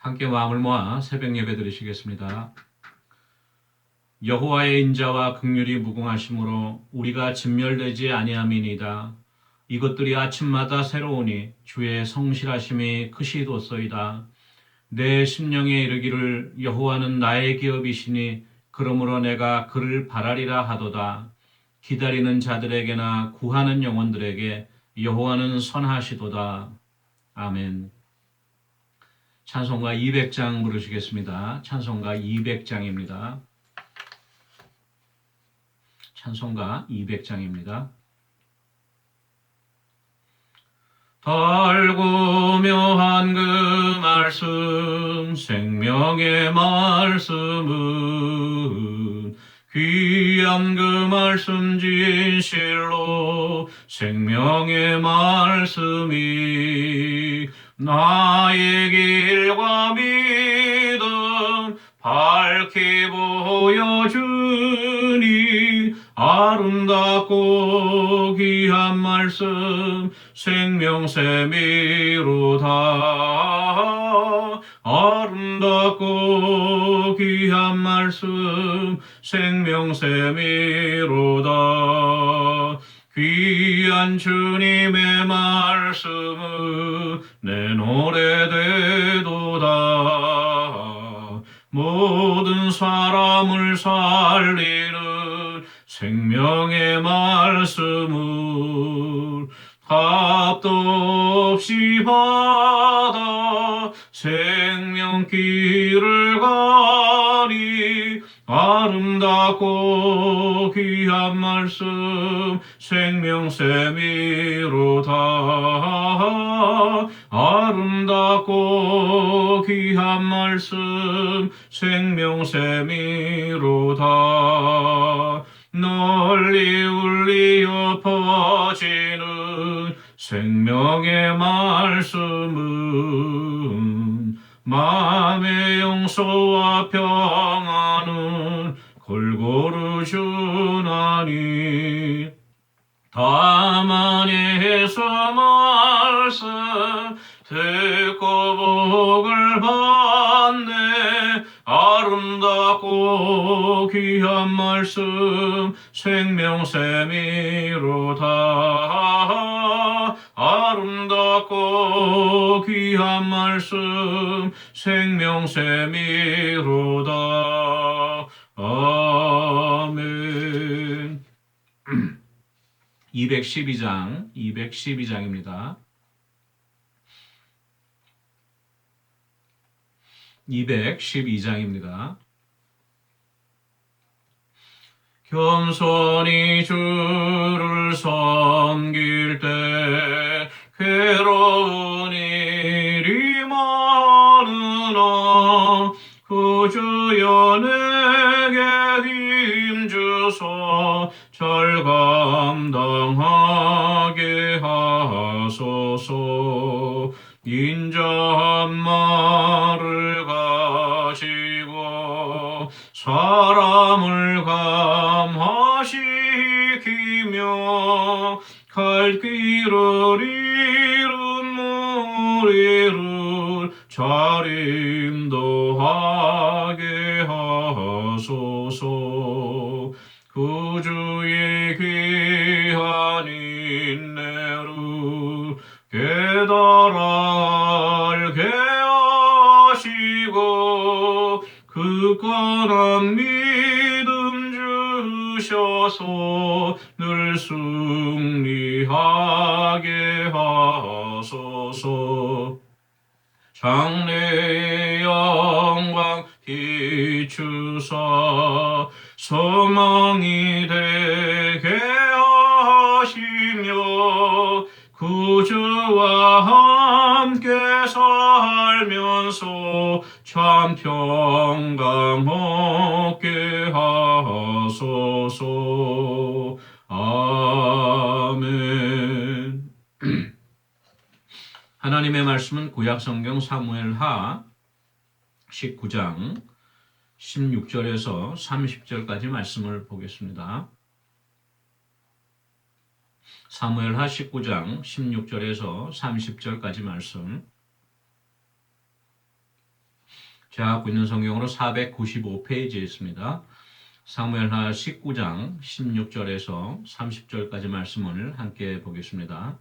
함께 마음을 모아 새벽 예배 드리시겠습니다. 여호와의 인자와 긍휼이 무궁하심으로 우리가 진멸되지 아니함이니이다. 이것들이 아침마다 새로우니 주의 성실하심이 크시도소이다. 내 심령에 이르기를 여호와는 나의 기업이시니 그러므로 내가 그를 바라리라 하도다. 기다리는 자들에게나 구하는 영혼들에게 여호와는 선하시도다. 아멘. 찬송가 200장 부르시겠습니다. 찬송가 200장입니다. 찬송가 200장입니다. 달고 묘한 그 말씀, 생명의 말씀은 귀한 그 말씀 진실로 생명의 말씀이 나의 길과 믿음 밝히 보여주니 아름답고 귀한 말씀 생명샘이로다. 아름답고 귀한 말씀 생명샘이로다. 귀한 주님의 말씀은 내 노래 되도다. 모든 사람을 살리는 생명의 말씀을 값도 없이 받아 생명길을 가니 아름답고 귀한 말씀 생명샘이로다. 아름답고 귀한 말씀 생명샘이로다. 널리 울리어 퍼지는 생명의 말씀은 마음의 용서와 평안은 골고루 주나니 다만 예수 말씀 듣고 복을 받네. 아름답고 귀한 말씀 생명샘이로다. 아름답고 귀한 말씀 생명샘이로다. 아멘. 212장입니다. 212장입니다. 겸손히 주를 섬길 때 괴로운 일이 많으나 그 주여 내게 힘주소 잘 감당하게 하소서. 인자한 말을 가지고 사람을 감화시키며 갈 길을 잃은 무리를 잘 인도하게 하소서. 그 주의 귀한 인내를 깨달아 알게 하시고 굳건한 믿음 주셔서 늘 승리하게 하소서. 장래의 영광 비추사 소망이 되게 하시며 구주와 함께 살면서 참 평강 얻게 하소서. 아멘. 하나님의 말씀은 구약성경 사무엘하 19장 16절에서 30절까지 말씀을 보겠습니다. 사무엘하 19장 16절에서 30절까지 말씀. 제가 갖고 있는 성경으로 495페이지에 있습니다. 사무엘하 19장 16절에서 30절까지 말씀을 함께 보겠습니다.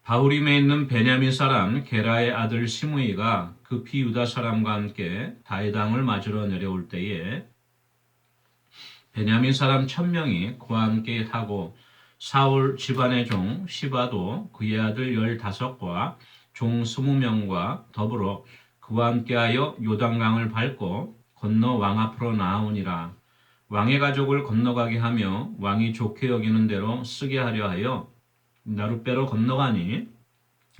바후림에 있는 베냐민 사람 게라의 아들 시므이가 급히 유다 사람과 함께 다윗 왕을 맞으러 내려올 때에 베냐민 사람 1000명이 그와 함께 하고 사울 집안의 종 시바도 그의 아들 15과 종 20명과 더불어 그와 함께하여 요단강을 밟고 건너 왕 앞으로 나아오니라. 왕의 가족을 건너가게 하며 왕이 좋게 여기는 대로 쓰게 하려 하여 나룻배로 건너가니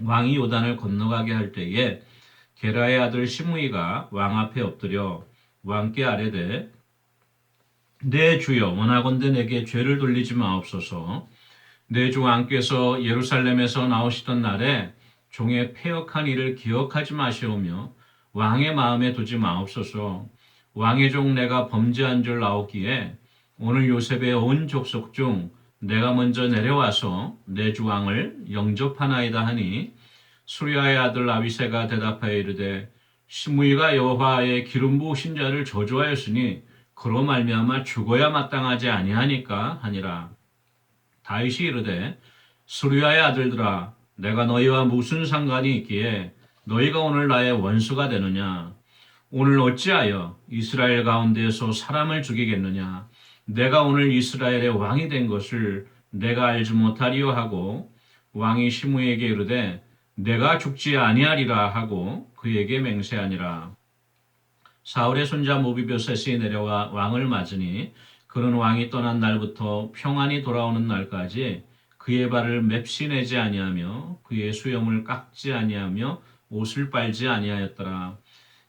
왕이 요단을 건너가게 할 때에 게라의 아들 시므이가 왕 앞에 엎드려 왕께 아뢰되 내 주여 원하건대 내게 죄를 돌리지 마옵소서. 내 주 왕께서 예루살렘에서 나오시던 날에 종의 패역한 일을 기억하지 마시오며 왕의 마음에 두지 마옵소서. 왕의 종 내가 범죄한 줄 아옵기에 오늘 요셉의 온 족속 중 내가 먼저 내려와서 내 주 왕을 영접하나이다 하니 수리아의 아들 아비새가 대답하여 이르되 시므이가 여호와의 기름 부으신 자를 저주하였으니 그로 말미암아 죽어야 마땅하지 아니하니까 하니라. 다윗이 이르되 수리아의 아들들아 내가 너희와 무슨 상관이 있기에 너희가 오늘 나의 원수가 되느냐. 오늘 어찌하여 이스라엘 가운데에서 사람을 죽이겠느냐. 내가 오늘 이스라엘의 왕이 된 것을 내가 알지 못하리요 하고 왕이 시므이에게 이르되 내가 죽지 아니하리라 하고 그에게 맹세하니라. 사울의 손자 모비보셋이 내려와 왕을 맞으니 그는 왕이 떠난 날부터 평안히 돌아오는 날까지 그의 발을 맵시 내지 아니하며 그의 수염을 깎지 아니하며 옷을 빨지 아니하였더라.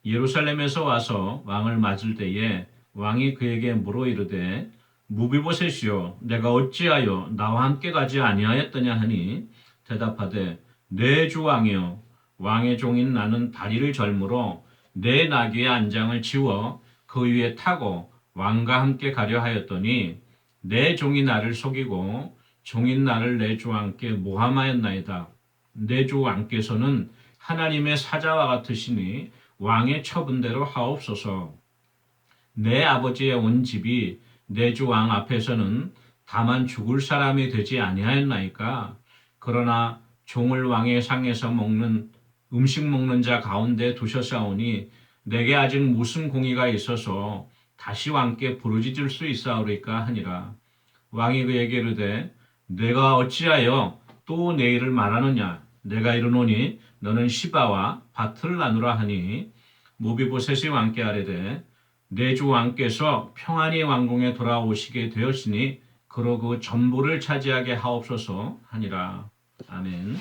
예루살렘에서 와서 왕을 맞을 때에 왕이 그에게 물어 이르되 무비보셋이여 내가 어찌하여 나와 함께 가지 아니하였더냐 하니 대답하되 내 주 왕이여 왕의 종인 나는 다리를 절므로 내 나귀의 안장을 지워 그 위에 타고 왕과 함께 가려 하였더니 내 종이 나를 속이고 종인 나를 내 주 왕께 모함하였나이다. 내 주 왕께서는 하나님의 사자와 같으시니 왕의 처분대로 하옵소서. 내 아버지의 온 집이 내 주 왕 앞에서는 다만 죽을 사람이 되지 아니하였나이까. 그러나 종을 왕의 상에서 음식 먹는 자 가운데 두셨사오니 내게 아직 무슨 공의가 있어서 다시 왕께 부르짖을 수 있사오리까 하니라. 왕이 그에게 이르되 내가 어찌하여 또 내 일을 말하느냐. 내가 이르노니 너는 시바와 밭을 나누라 하니 모비보셋이 왕께 아뢰되 내 주 왕께서 평안히 왕궁에 돌아오시게 되었으니 그로 그 전부를 차지하게 하옵소서 하니라. 아멘.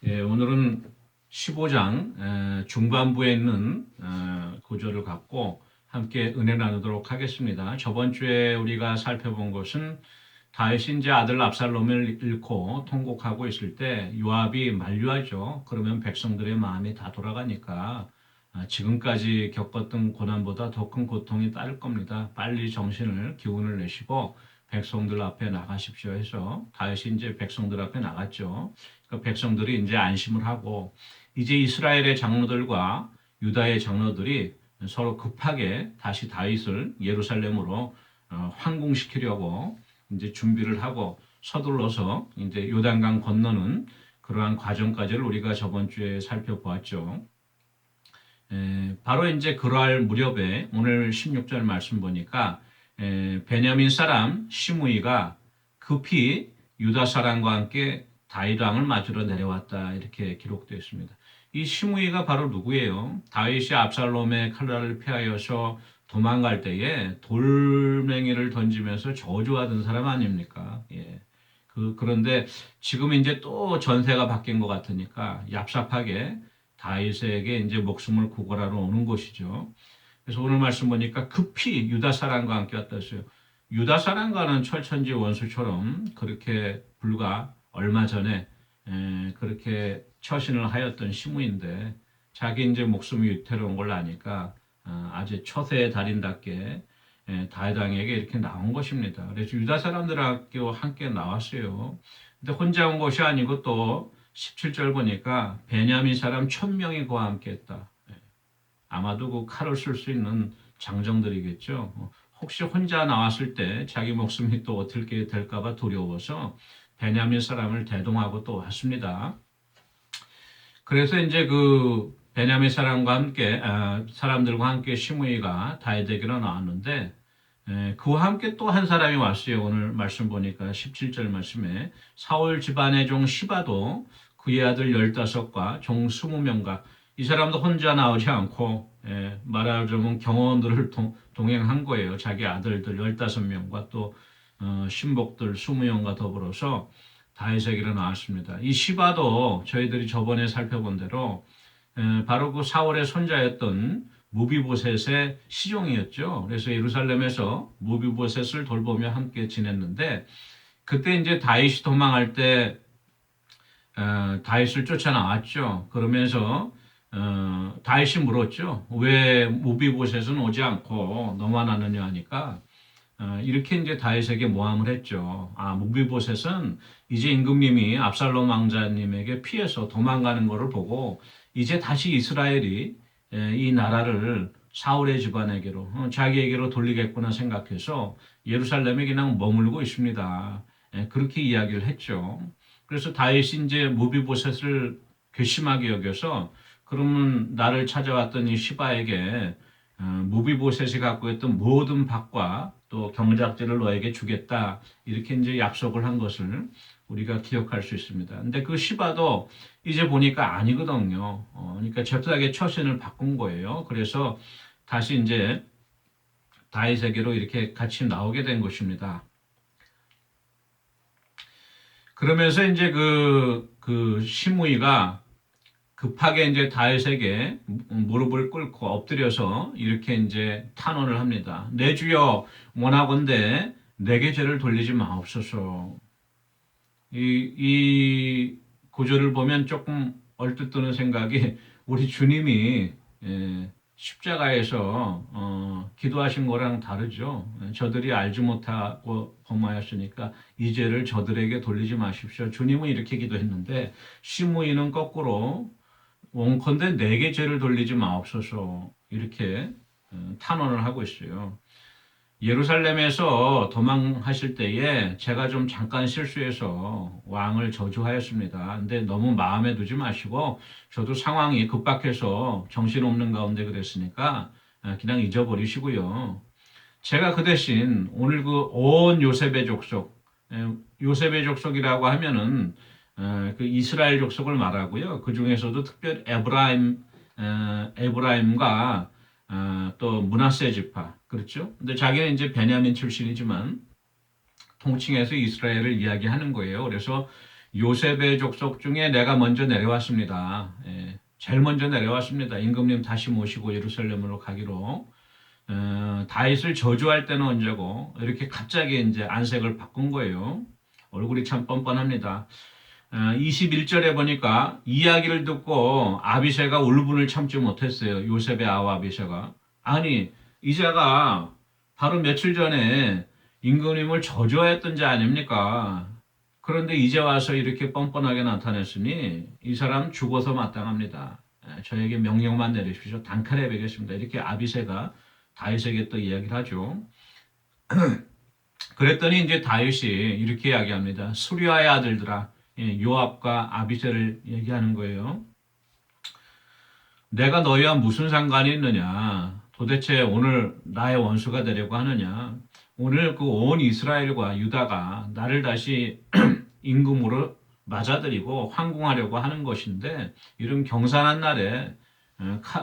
예, 오늘은 15장 중반부에 있는 구절을 갖고 함께 은혜 나누도록 하겠습니다. 저번 주에 우리가 살펴본 것은 다윗이 이제 아들 압살롬을 잃고 통곡하고 있을 때 요압이 만류하죠. 그러면 백성들의 마음이 다 돌아가니까 지금까지 겪었던 고난보다 더 큰 고통이 따를 겁니다. 빨리 기운을 내시고 백성들 앞에 나가십시오 해서 다윗이 이제 백성들 앞에 나갔죠. 그 백성들이 이제 안심을 하고 이제 이스라엘의 장로들과 유다의 장로들이 서로 급하게 다시 다윗을 예루살렘으로 황궁시키려고 이제 준비를 하고 서둘러서 이제 요단강 건너는 그러한 과정까지를 우리가 저번 주에 살펴보았죠. 바로 이제 그러할 무렵에 오늘 16절 말씀 보니까 베냐민 사람 시므이가 급히 유다 사람과 함께 다윗 왕을 맞으러 내려왔다 이렇게 기록되어 있습니다. 이 시므이가 바로 누구예요? 다윗이 압살롬의 칼날을 피하여서 도망갈 때에 돌멩이를 던지면서 저주하던 사람 아닙니까? 예. 그런데 지금 이제 또 전세가 바뀐 것 같으니까 얍삽하게 다윗에게 이제 목숨을 구걸하러 오는 것이죠. 그래서 오늘 말씀 보니까 급히 유다 사람과 함께 왔다 했어요. 유다 사람과는 철천지 원수처럼 그렇게 불과 얼마 전에 그렇게 처신을 하였던 시므인데 자기 이제 목숨이 위태로운 걸 아니까 아주 처세의 달인답게 다윗 왕에게 이렇게 나온 것입니다. 그래서 유다 사람들하고 함께 나왔어요. 근데 혼자 온 것이 아니고 또 17절 보니까 베냐민 사람 1000명이 그와 함께 했다. 아마도 그 칼을 쓸 수 있는 장정들이겠죠. 혹시 혼자 나왔을 때 자기 목숨이 또 어떻게 될까봐 두려워서 베냐민 사람을 대동하고 또 왔습니다. 그래서 이제 그 베냐민 사람과 함께 사람들과 함께 시므이가 다윗에게로 나왔는데 그와 함께 또 한 사람이 왔어요. 오늘 말씀 보니까 17절 말씀에 사울 집안의 종 시바도 그의 아들 15과 종 20명과 이 사람도 혼자 나오지 않고 말하자면 경호원들을 동행한 거예요. 자기 아들들 15명과 또 신복들 20명과 더불어서 다윗에게로 나왔습니다. 이 시바도 저희들이 저번에 살펴본 대로 바로 그 사울의 손자였던 무비보셋의 시종이었죠. 그래서 예루살렘에서 무비보셋을 돌보며 함께 지냈는데 그때 이제 다윗이 도망할 때 다윗을 쫓아나왔죠. 그러면서 다윗이 물었죠. 왜 무비보셋은 오지 않고 너만 하느냐 하니까 이렇게 이제 다윗에게 모함을 했죠. 무비보셋은 이제 임금님이 압살롬 왕자님에게 피해서 도망가는 것을 보고 이제 다시 이스라엘이 이 나라를 사울의 집안에게로 자기에게로 돌리겠구나 생각해서 예루살렘에 그냥 머물고 있습니다. 그렇게 이야기를 했죠. 그래서 다윗이 이제 무비보셋을 괘씸하게 여겨서 그러면 나를 찾아왔던 이 시바에게 무비보셋이 갖고 있던 모든 밭과 또 경작지를 너에게 주겠다 이렇게 이제 약속을 한 것을 우리가 기억할 수 있습니다. 근데 그 시바도 이제 보니까 아니거든요. 그러니까 제프닥의 처신을 바꾼 거예요. 그래서 다시 이제 다윗에게로 이렇게 같이 나오게 된 것입니다. 그러면서 이제 그 시므이가 급하게 이제 다윗에게 무릎을 꿇고 엎드려서 이렇게 이제 탄원을 합니다. 내 주여 원하건대 내게 죄를 돌리지 마옵소서. 이 구절을 보면 조금 얼뜻 드는 생각이 우리 주님이 십자가에서 기도하신 거랑 다르죠. 저들이 알지 못하고 범하였으니까 이 죄를 저들에게 돌리지 마십시오. 주님은 이렇게 기도했는데 시므이는 거꾸로 원컨대 내게 죄를 돌리지 마옵소서 이렇게 탄원을 하고 있어요. 예루살렘에서 도망하실 때에 제가 좀 잠깐 실수해서 왕을 저주하였습니다. 근데 너무 마음에 두지 마시고 저도 상황이 급박해서 정신없는 가운데 그랬으니까 그냥 잊어버리시고요. 제가 그 대신 오늘 그 온 요셉의 족속, 요셉의 족속이라고 하면은 그 이스라엘 족속을 말하고요. 그 중에서도 특별 에브라임과 또 므낫세 지파 그렇죠. 근데 자기는 이제 베냐민 출신이지만 통칭해서 이스라엘을 이야기하는 거예요. 그래서 요셉의 족속 중에 내가 먼저 내려왔습니다. 제일 먼저 내려왔습니다. 임금님 다시 모시고 예루살렘으로 가기로. 다윗을 저주할 때는 언제고 이렇게 갑자기 이제 안색을 바꾼 거예요. 얼굴이 참 뻔뻔합니다. 21절에 보니까 이야기를 듣고 아비새가 울분을 참지 못했어요. 요셉의 아우 아비새가. 아니 이자가 바로 며칠 전에 임금님을 저주했던 자 아닙니까? 그런데 이제 와서 이렇게 뻔뻔하게 나타냈으니 이 사람 죽어서 마땅합니다. 저에게 명령만 내리십시오. 단칼에 베겠습니다. 이렇게 아비새가 다윗에게 또 이야기를 하죠. 그랬더니 이제 다윗이 이렇게 이야기합니다. 수리아의 아들들아, 요압과 아비새를 얘기하는 거예요. 내가 너희와 무슨 상관이 있느냐? 도대체 오늘 나의 원수가 되려고 하느냐? 오늘 그 온 이스라엘과 유다가 나를 다시 임금으로 맞아들이고 황궁하려고 하는 것인데 이런 경산한 날에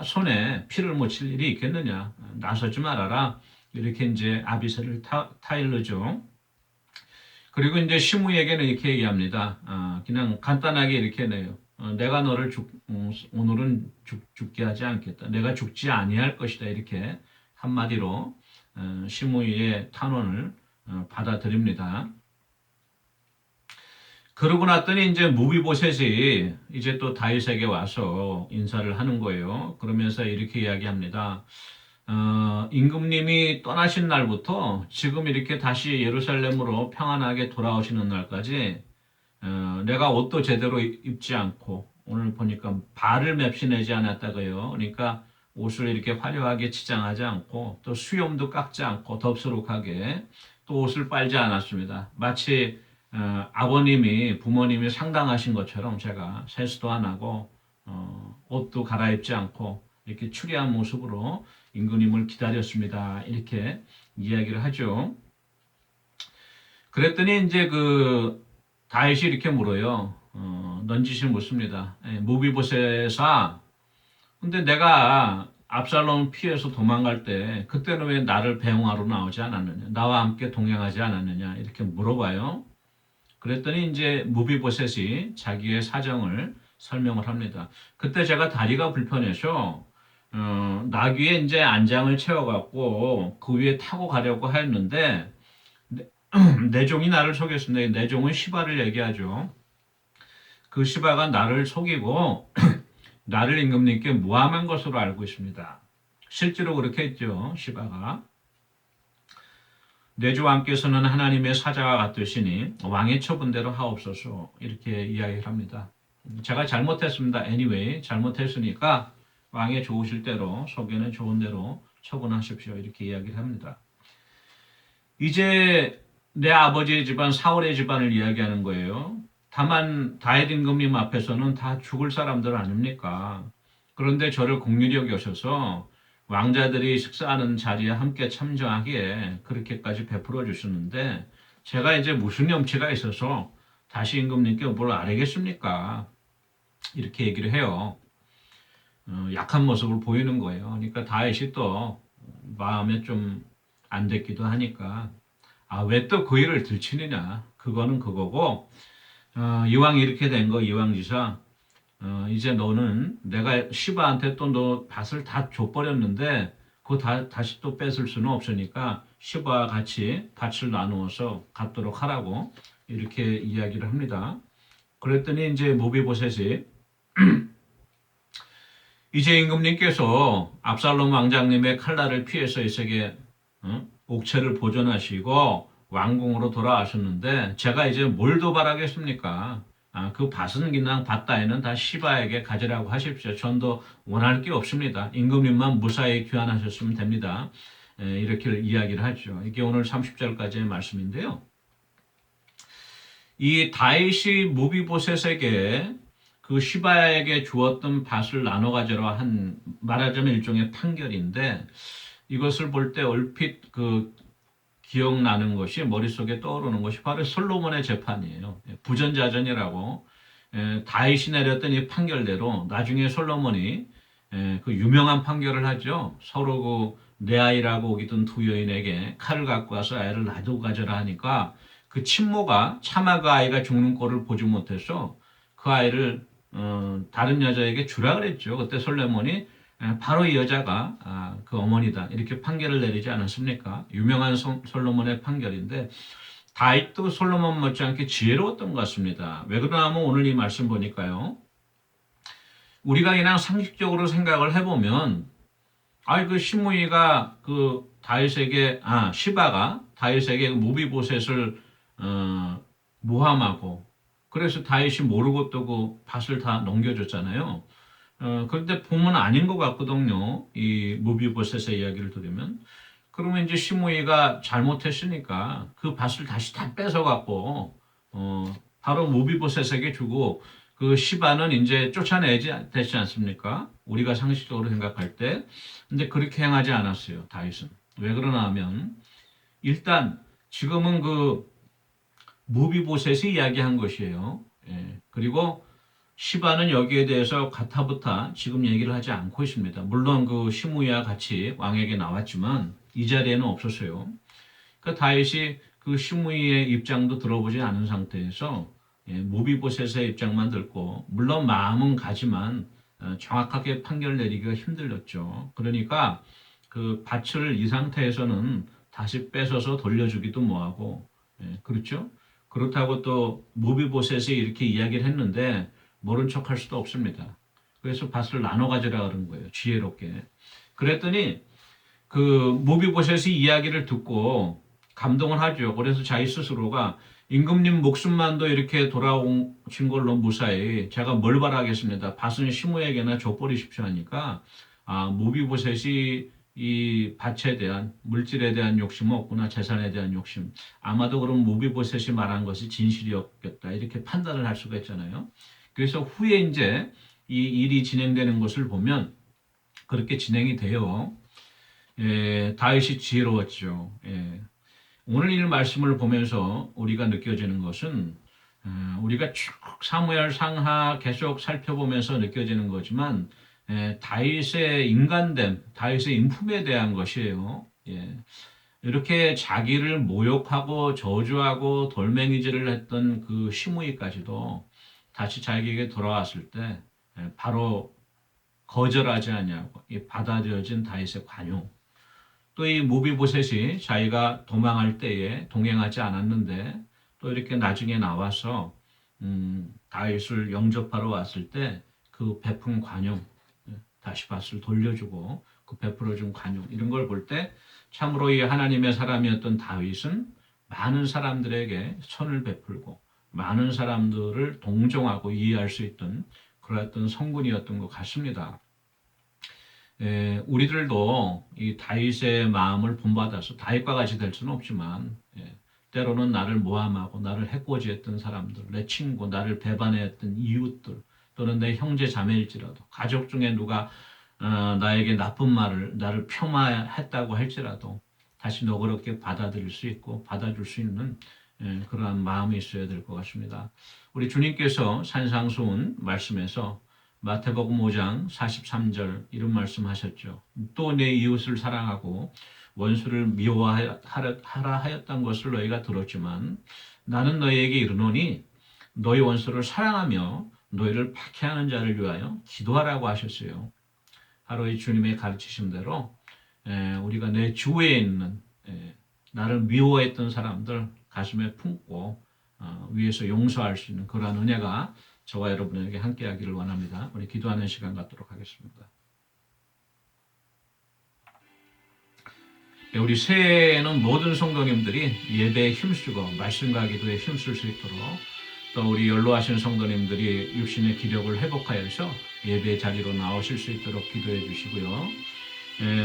손에 피를 묻힐 일이 있겠느냐? 나서지 말아라. 이렇게 이제 아비새를 타일르죠. 그리고 이제 시므에게는 이렇게 얘기합니다. 그냥 간단하게 이렇게 내요. 내가 너를 오늘은 죽게 하지 않겠다. 내가 죽지 아니할 것이다. 이렇게 한마디로 시므의 탄원을 받아들입니다. 그러고 났더니 이제 무비보셋이 이제 또 다윗에게 와서 인사를 하는 거예요. 그러면서 이렇게 이야기합니다. 임금님이 떠나신 날부터 지금 이렇게 다시 예루살렘으로 평안하게 돌아오시는 날까지 내가 옷도 제대로 입지 않고 오늘 보니까 발을 맵시내지 않았다고요. 그러니까 옷을 이렇게 화려하게 치장하지 않고 또 수염도 깎지 않고 덥수룩하게 또 옷을 빨지 않았습니다. 마치 아버님이 부모님이 상당하신 것처럼 제가 세수도 안 하고 옷도 갈아입지 않고 이렇게 추리한 모습으로 임금님을 기다렸습니다. 이렇게 이야기를 하죠. 그랬더니 이제 그 다윗이 이렇게 물어요. 넌지시 묻습니다. 무비보셋아, 근데 내가 압살롬 피해서 도망갈 때 그때는 왜 나를 배웅하러 나오지 않았느냐? 나와 함께 동행하지 않았느냐? 이렇게 물어봐요. 그랬더니 이제 무비보셋이 자기의 사정을 설명을 합니다. 그때 제가 다리가 불편해서 나귀에 이제 안장을 채워갖고 그 위에 타고 가려고 했는데 내 종이 나를 속였습니다. 내 종은 시바를 얘기하죠. 그 시바가 나를 속이고 나를 임금님께 모함한 것으로 알고 있습니다. 실제로 그렇게 했죠. 시바가. 내 주 왕께서는 하나님의 사자와 같으시니 왕의 처분대로 하옵소서 이렇게 이야기를 합니다. 제가 잘못했습니다. anyway 잘못했으니까 왕의 좋으실 대로 속에는 좋은 대로 처분하십시오 이렇게 이야기를 합니다. 이제 내 아버지의 집안 사울의 집안을 이야기하는 거예요. 다만 다윗 임금님 앞에서는 다 죽을 사람들 아닙니까? 그런데 저를 긍휼히 여겨셔서 왕자들이 식사하는 자리에 함께 참여하기에 그렇게까지 베풀어 주셨는데 제가 이제 무슨 염치가 있어서 다시 임금님께 뭘 아뢰겠습니까? 이렇게 얘기를 해요. 약한 모습을 보이는 거예요. 그러니까 다윗이 또 마음에 좀 안 됐기도 하니까 왜 또 그 일을 들추느냐? 그거는 그거고 이왕 이렇게 된 거 이왕지사 이제 너는 내가 시바한테 또 너 밭을 다 줘버렸는데 그거 다시 또 뺏을 수는 없으니까 시바와 같이 밭을 나누어서 갖도록 하라고 이렇게 이야기를 합니다. 그랬더니 이제 무비보셋이 이제 임금님께서 압살롬 왕장님의 칼날을 피해서 이세게 옥체를 보존하시고 왕궁으로 돌아가셨는데 제가 이제 뭘 더 바라겠습니까? 그 밭은 그냥 밭 따위는 다 시바에게 가지라고 하십시오. 전도 원할 게 없습니다. 임금님만 무사히 귀환하셨으면 됩니다. 이렇게 이야기를 하죠. 이게 오늘 30절까지의 말씀인데요. 이 다윗이 무비보셋에게 그 시바에게 주었던 밭을 나눠 가지라 한 말하자면 일종의 판결인데 이것을 볼 때 얼핏 그 기억나는 것이 머릿속에 떠오르는 것이 바로 솔로몬의 재판이에요. 부전자전이라고 다윗이 내렸던 이 판결대로 나중에 솔로몬이 그 유명한 판결을 하죠. 서로 그 내 아이라고 오기던 두 여인에게 칼을 갖고 와서 아이를 나도 가져라 하니까 그 친모가 차마 그 아이가 죽는 꼴을 보지 못해서 그 아이를 다른 여자에게 주라 그랬죠. 그때 솔로몬이 바로 이 여자가 그 어머니다 이렇게 판결을 내리지 않았습니까? 유명한 솔로몬의 판결인데 다윗도 솔로몬 못지않게 지혜로웠던 것 같습니다. 왜 그러냐면 오늘 이 말씀 보니까요. 우리가 그냥 상식적으로 생각을 해보면 그 시므이가 그 다윗에게 시바가 다윗에게 무비보셋을 모함하고 그래서 다윗이 모르고 또 그 밭을 다 넘겨줬잖아요. 그런데 보면 아닌 것 같거든요. 이 무비보셋의 이야기를 들으면. 그러면 이제 시므이가 잘못했으니까 그 밭을 다시 다 뺏어갖고 바로 무비보셋에게 주고 그 시바는 이제 쫓아내지 되지 않습니까? 우리가 상식적으로 생각할 때. 근데 그렇게 행하지 않았어요. 다윗은. 왜 그러나 하면 일단 지금은 그 무비보셋이 이야기한 것이에요. 그리고 시바는 여기에 대해서 가타부타 지금 얘기를 하지 않고 있습니다. 물론 그 시므이와 같이 왕에게 나왔지만 이 자리에는 없었어요. 그 다윗이 그 시므이의 입장도 들어보지 않은 상태에서 무비보셋의 입장만 듣고 물론 마음은 가지만 정확하게 판결 내리기가 힘들었죠. 그러니까 그 밭을 이 상태에서는 다시 뺏어서 돌려주기도 뭐하고 그렇죠? 그렇다고 또 무비보셋이 이렇게 이야기를 했는데 모른 척할 수도 없습니다. 그래서 밭을 나눠 가지라 그런 거예요. 지혜롭게. 그랬더니 그 무비보셋이 이야기를 듣고 감동을 하죠. 그래서 자기 스스로가 임금님 목숨만도 이렇게 돌아오신 걸로 무사히 제가 뭘 바라겠습니다. 밭은 시므에게나 줘버리십시오 하니까 무비보셋이 이 밭에 대한 물질에 대한 욕심은 없구나, 재산에 대한 욕심. 아마도 그럼 무비보셋이 말한 것이 진실이었겠다 이렇게 판단을 할 수가 있잖아요. 그래서 후에 이제 이 일이 진행되는 것을 보면 그렇게 진행이 돼요. 다윗이 지혜로웠죠. 오늘 이 말씀을 보면서 우리가 느껴지는 것은 우리가 쭉 사무엘 상하 계속 살펴보면서 느껴지는 거지만 다윗의 인간됨, 다윗의 인품에 대한 것이에요. 이렇게 자기를 모욕하고 저주하고 돌멩이질을 했던 그 시므이까지도 다시 자기에게 돌아왔을 때 바로 거절하지 않냐고 받아들여진 다윗의 관용. 또 이 무비보셋이 자기가 도망할 때에 동행하지 않았는데 또 이렇게 나중에 나와서 다윗을 영접하러 왔을 때 그 베푼 관용, 다시 밭을 돌려주고 그 베풀어준 관용 이런 걸 볼 때 참으로 이 하나님의 사람이었던 다윗은 많은 사람들에게 선을 베풀고 많은 사람들을 동정하고 이해할 수 있던 그러했던 성군이었던 것 같습니다. 우리들도 이 다윗의 마음을 본받아서 다윗과 같이 될 수는 없지만 때로는 나를 모함하고 나를 해코지했던 사람들, 내 친구, 나를 배반했던 이웃들 또는 내 형제 자매일지라도 가족 중에 누가 나에게 나쁜 말을 나를 폄하했다고 할지라도 다시 너그럽게 받아들일 수 있고 받아줄 수 있는 그러한 마음이 있어야 될 것 같습니다. 우리 주님께서 산상수훈 말씀에서 마태복음 5장 43절 이런 말씀하셨죠. 또 내 이웃을 사랑하고 원수를 미워하라 하였던 것을 너희가 들었지만 나는 너희에게 이르노니 너희 원수를 사랑하며 너희를 박해하는 자를 위하여 기도하라고 하셨어요. 바로 이 주님의 가르치심대로 우리가 내 주위에 있는 나를 미워했던 사람들 가슴에 품고 위에서 용서할 수 있는 그러한 은혜가 저와 여러분에게 함께하기를 원합니다. 우리 기도하는 시간 갖도록 하겠습니다. 우리 새해에는 모든 성도님들이 예배에 힘쓰고 말씀과 기도에 힘쓸 수 있도록 또 우리 연로하신 성도님들이 육신의 기력을 회복하여서 예배 자리로 나오실 수 있도록 기도해 주시고요.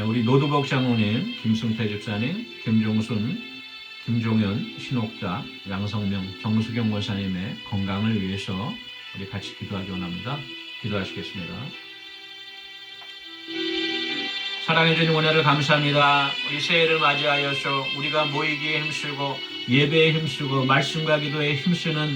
우리 노두복 장로님, 김승태 집사님, 김종순, 김종현, 신옥자, 양성명, 정수경 권사님의 건강을 위해서 우리 같이 기도하기 원합니다. 기도하시겠습니다. 사랑해 주님 은혜를 감사합니다. 우리 새해를 맞이하여서 우리가 모이기에 힘쓰고 예배에 힘쓰고 말씀과 기도에 힘쓰는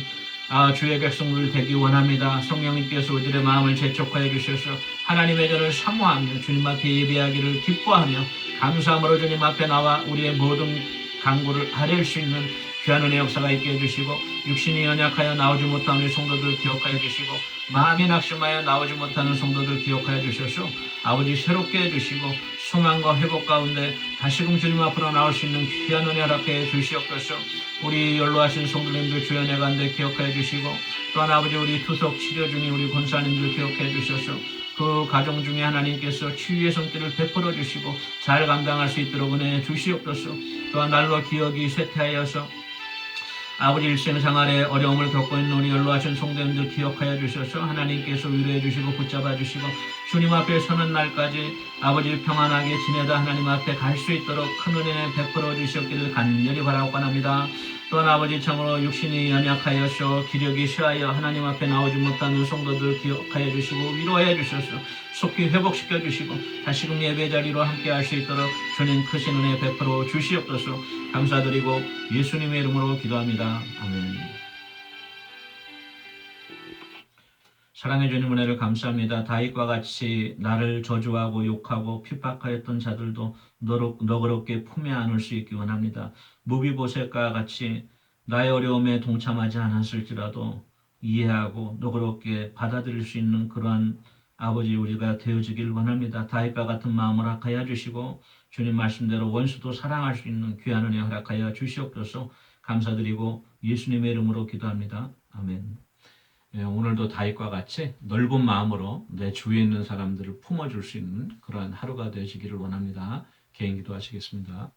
주의 백성들 되기 원합니다. 성령님께서 우리들의 마음을 재촉하여 주셔서 하나님의 전을 사모하며 주님 앞에 예배하기를 기뻐하며 감사함으로 주님 앞에 나와 우리의 모든 간구를 아뢰일 수 있는 귀한 은혜 역사가 있게 해주시고 육신이 연약하여 나오지 못하는 성도들 기억하여 주시고 마음이 낙심하여 나오지 못하는 성도들 기억하여 주셔서 아버지 새롭게 해주시고 소망과 회복 가운데 다시금 주님 앞으로 나올 수 있는 귀한 은혜 허락해 주시옵소서. 우리 연로하신 성도님들 주연회 가운데 기억하여 주시고 또한 아버지 우리 투석 치료 중인 우리 권사님들 기억해 주셔서 그 가정 중에 하나님께서 치유의 손길을 베풀어 주시고 잘 감당할 수 있도록 은혜 주시옵소서. 또한 날로 기억이 쇠퇴하여서 아버지 일생생활에 어려움을 겪고 있는 우리 연로하신 성도님들 기억하여 주셔서 하나님께서 위로해 주시고 붙잡아 주시고 주님 앞에 서는 날까지 아버지 평안하게 지내다 하나님 앞에 갈 수 있도록 큰 은혜 베풀어 주셨기를 간절히 바라고 원합니다. 또한 아버지 참으로 육신이 연약하여서 기력이 쇠하여 하나님 앞에 나오지 못하는 성도들 기억하여 주시고 위로해 주셔서 속히 회복시켜 주시고 다시금 예배 자리로 함께 할 수 있도록 주님 크신 은혜 베풀어 주시옵소서. 감사드리고 예수님의 이름으로 기도합니다. 아멘. 사랑해 주님 은혜를 감사합니다. 다윗과 같이 나를 저주하고 욕하고 핍박하였던 자들도 너그럽게 품에 안을 수 있기 원합니다. 무비보셋과 같이 나의 어려움에 동참하지 않았을지라도 이해하고 너그럽게 받아들일 수 있는 그러한 아버지 우리가 되어지길 원합니다. 다윗과 같은 마음을 허락하여 주시고 주님 말씀대로 원수도 사랑할 수 있는 귀한 은혜 허락하여 주시옵소서. 감사드리고 예수님의 이름으로 기도합니다. 아멘. 오늘도 다윗과 같이 넓은 마음으로 내 주위에 있는 사람들을 품어줄 수 있는 그러한 하루가 되시기를 원합니다. 개인 기도하시겠습니다.